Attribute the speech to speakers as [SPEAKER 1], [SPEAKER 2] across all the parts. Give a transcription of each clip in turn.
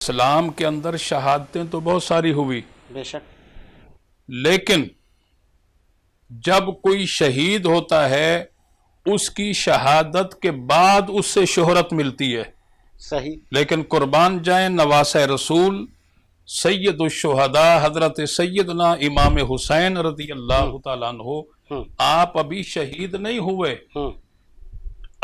[SPEAKER 1] اسلام کے اندر شہادتیں تو بہت ساری ہوئی،
[SPEAKER 2] بے شک
[SPEAKER 1] لیکن جب کوئی شہید ہوتا ہے اس کی شہادت کے بعد اس سے شہرت ملتی ہے۔
[SPEAKER 2] صحیح
[SPEAKER 1] لیکن قربان جائیں نواسہ رسول سید الشہداء حضرت سیدنا امام حسین رضی اللہ تعالیٰ عنہ، آپ ابھی شہید نہیں ہوئے،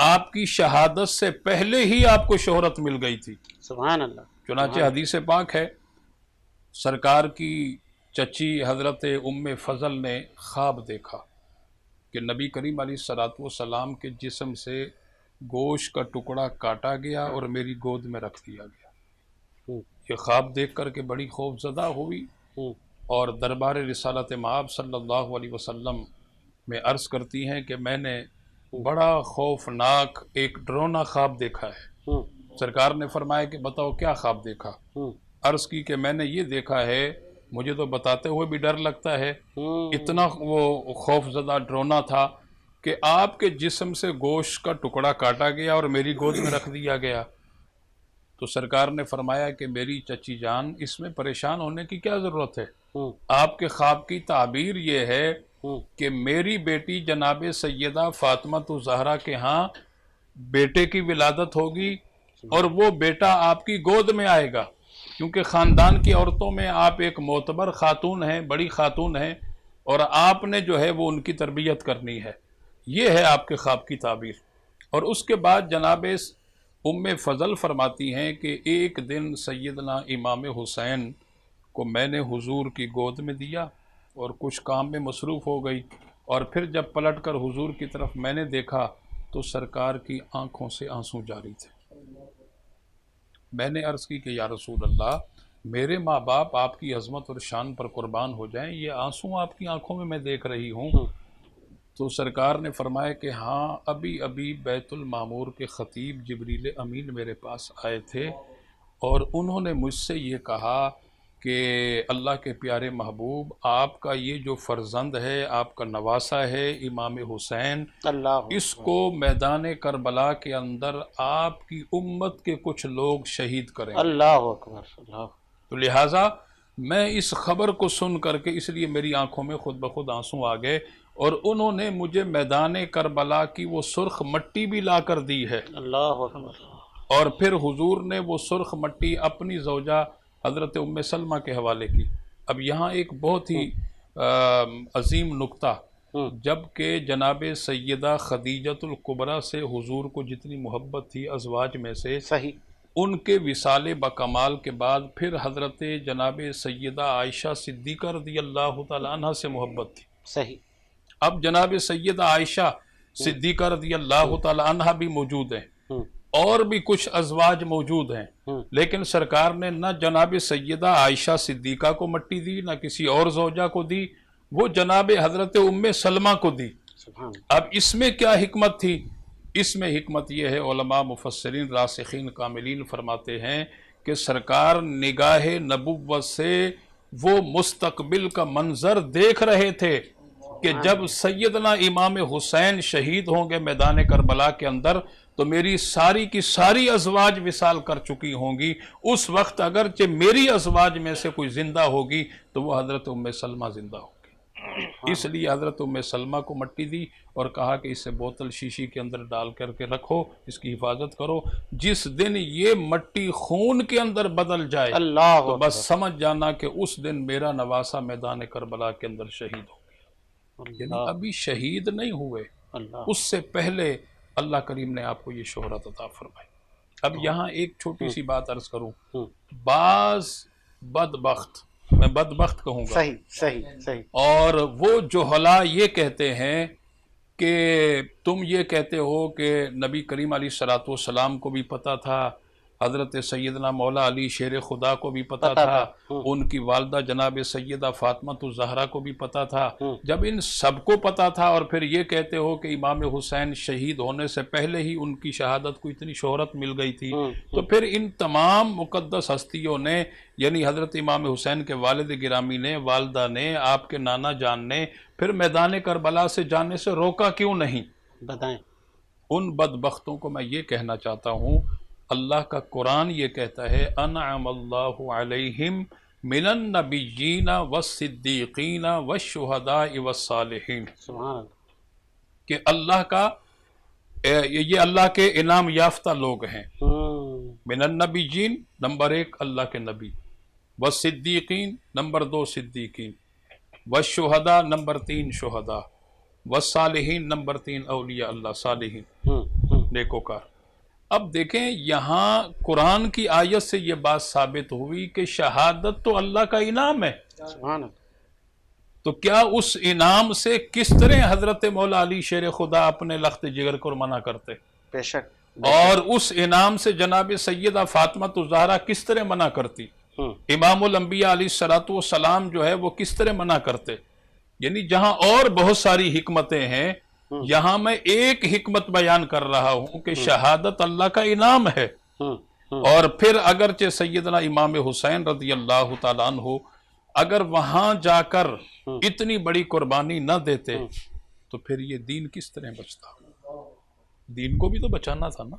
[SPEAKER 1] آپ کی شہادت سے پہلے ہی آپ کو شہرت مل گئی تھی۔
[SPEAKER 2] سبحان اللہ۔
[SPEAKER 1] چنانچہ حدیث پاک ہے، سرکار کی چچی حضرت ام فضل نے خواب دیکھا کہ نبی کریم علیہ الصلوۃ والسلام کے جسم سے گوشت کا ٹکڑا کاٹا گیا اور میری گود میں رکھ دیا گیا۔ یہ خواب دیکھ کر کے بڑی خوف زدہ ہوئی اور دربار رسالت مآب صلی اللہ علیہ وسلم میں عرض کرتی ہیں کہ میں نے بڑا خوفناک ایک ڈرونا خواب دیکھا ہے۔ سرکار نے فرمایا کہ بتاؤ کیا خواب دیکھا؟ عرض کی کہ میں نے یہ دیکھا ہے، مجھے تو بتاتے ہوئے بھی ڈر لگتا ہے، اتنا وہ خوف زدہ ڈرونا تھا کہ آپ کے جسم سے گوشت کا ٹکڑا کاٹا گیا اور میری گود میں رکھ دیا گیا۔ تو سرکار نے فرمایا کہ میری چچی جان، اس میں پریشان ہونے کی کیا ضرورت ہے؟ آپ کے خواب کی تعبیر یہ ہے کہ میری بیٹی جناب سیدہ فاطمہ الزہرا کے ہاں بیٹے کی ولادت ہوگی اور وہ بیٹا آپ کی گود میں آئے گا، کیونکہ خاندان کی عورتوں میں آپ ایک معتبر خاتون ہیں، بڑی خاتون ہیں، اور آپ نے جو ہے وہ ان کی تربیت کرنی ہے۔ یہ ہے آپ کے خواب کی تعبیر۔ اور اس کے بعد جناب ام فضل فرماتی ہیں کہ ایک دن سیدنا امام حسین کو میں نے حضور کی گود میں دیا اور کچھ کام میں مصروف ہو گئی، اور پھر جب پلٹ کر حضور کی طرف میں نے دیکھا تو سرکار کی آنکھوں سے آنسو جاری تھے۔ میں نے عرض کی کہ یا رسول اللہ، میرے ماں باپ آپ کی عظمت اور شان پر قربان ہو جائیں، یہ آنسو آپ کی آنکھوں میں دیکھ رہی ہوں۔ تو سرکار نے فرمایا کہ ہاں، ابھی ابھی بیت المعمور کے خطیب جبریل امین میرے پاس آئے تھے اور انہوں نے مجھ سے یہ کہا کہ اللہ کے پیارے محبوب، آپ کا یہ جو فرزند ہے، آپ کا نواسہ ہے امام حسین، اس کو میدان کربلا کے اندر آپ کی امت کے کچھ لوگ شہید کریں۔
[SPEAKER 2] اللہ اکبر، اللہ۔
[SPEAKER 1] تو لہٰذا میں اس خبر کو سن کر کے اس لیے میری آنکھوں میں خود بخود آنسو آ گئے، اور انہوں نے مجھے میدان کربلا کی وہ سرخ مٹی بھی لا کر دی ہے،
[SPEAKER 2] اللہ اکبر۔
[SPEAKER 1] اور پھر حضور نے وہ سرخ مٹی اپنی زوجہ حضرت ام سلمہ کے حوالے کی۔ اب یہاں ایک بہت ہی عظیم نکتہ، جبکہ جناب سیدہ خدیجۃ الکبریٰ سے حضور کو جتنی محبت تھی ازواج میں سے،
[SPEAKER 2] صحیح،
[SPEAKER 1] ان کے وصال بکمال کے بعد پھر حضرت جناب سیدہ عائشہ صدیقہ رضی اللہ تعالیٰ عنہ سے محبت تھی۔
[SPEAKER 2] صحیح۔
[SPEAKER 1] اب جناب سیدہ عائشہ صدیقہ رضی اللہ تعالیٰ عنہ بھی موجود ہیں، اور بھی کچھ ازواج موجود ہیں، لیکن سرکار نے نہ جناب سیدہ عائشہ صدیقہ کو مٹی دی، نہ کسی اور زوجہ کو دی، وہ جناب حضرت ام سلمہ کو دی۔ اب اس میں کیا حکمت تھی؟ اس میں حکمت یہ ہے، علماء مفسرین راسخین کاملین فرماتے ہیں کہ سرکار نگاہ نبوت سے وہ مستقبل کا منظر دیکھ رہے تھے کہ جب سیدنا امام حسین شہید ہوں گے میدان کربلا کے اندر تو میری ساری کی ساری ازواج وصال کر چکی ہوں گی، اس وقت اگرچہ میری ازواج میں سے کوئی زندہ ہوگی تو وہ حضرت ام سلمہ زندہ ہوگی۔ اس لیے حضرت ام سلمہ کو مٹی دی اور کہا کہ اسے بوتل شیشی کے اندر ڈال کر کے رکھو، اس کی حفاظت کرو، جس دن یہ مٹی خون کے اندر بدل جائے تو بس سمجھ جانا کہ اس دن میرا نواسہ میدان کربلا کے اندر شہید ہو گیا۔ یعنی ابھی شہید نہیں ہوئے، اس سے پہلے اللہ کریم نے آپ کو یہ شہرت عطا فرمائی۔ اب یہاں ایک چھوٹی سی بات عرض کروں، بعض بدبخت، میں بدبخت کہوں گا،
[SPEAKER 2] صحیح صحیح صحیح،
[SPEAKER 1] اور وہ جہلا یہ کہتے ہیں کہ تم یہ کہتے ہو کہ نبی کریم علیہ الصلوۃ والسلام کو بھی پتہ تھا، حضرت سیدنا مولا علی شیر خدا کو بھی پتہ تھا، ان کی والدہ جناب سیدہ فاطمہ الزہرا کو بھی پتہ تھا۔ جب ان سب کو پتہ تھا اور پھر یہ کہتے ہو کہ امام حسین شہید ہونے سے پہلے ہی ان کی شہادت کو اتنی شہرت مل گئی تھی، تو پھر ان تمام مقدس ہستیوں نے، یعنی حضرت امام حسین کے والد گرامی نے، والدہ نے، آپ کے نانا جان نے، پھر میدان کربلا سے جانے سے روکا کیوں نہیں؟
[SPEAKER 2] بتائیں۔
[SPEAKER 1] ان بدبختوں کو میں یہ کہنا چاہتا ہوں اللہ کا قرآن یہ کہتا ہے انعم اللہ علیہم من النبیین والصدیقین والشہداء والصالحین،
[SPEAKER 2] سبحان اللہ.
[SPEAKER 1] کہ اللہ کا یہ اللہ کے انعام یافتہ لوگ ہیں. من النبیین نمبر 1 اللہ کے نبی، والصدیقین نمبر 2 صدیقین، والشہداء نمبر 3 شہداء، والصالحین نمبر 3 اولیاء اللہ صالحین نیکوکار. اب دیکھیں یہاں قرآن کی آیت سے یہ بات ثابت ہوئی کہ شہادت تو اللہ کا انعام ہے.
[SPEAKER 2] سبحان اللہ.
[SPEAKER 1] تو کیا اس انعام سے کس طرح حضرت مولا علی شیر خدا اپنے لخت جگر کو منع کرتے،
[SPEAKER 2] بے شک.
[SPEAKER 1] اور اس انعام سے جناب سیدہ فاطمہ الزہرا کس طرح منع کرتی، امام الانبیاء علیہ الصلوۃ والسلام جو ہے وہ کس طرح منع کرتے. یعنی جہاں اور بہت ساری حکمتیں ہیں، یہاں میں ایک حکمت بیان کر رہا ہوں کہ شہادت اللہ کا انعام ہے. اور پھر اگرچہ سیدنا امام حسین رضی اللہ تعالیٰ عنہ اگر وہاں جا کر اتنی بڑی قربانی نہ دیتے تو پھر یہ دین کس طرح بچتا؟ دین کو بھی تو بچانا تھا نا.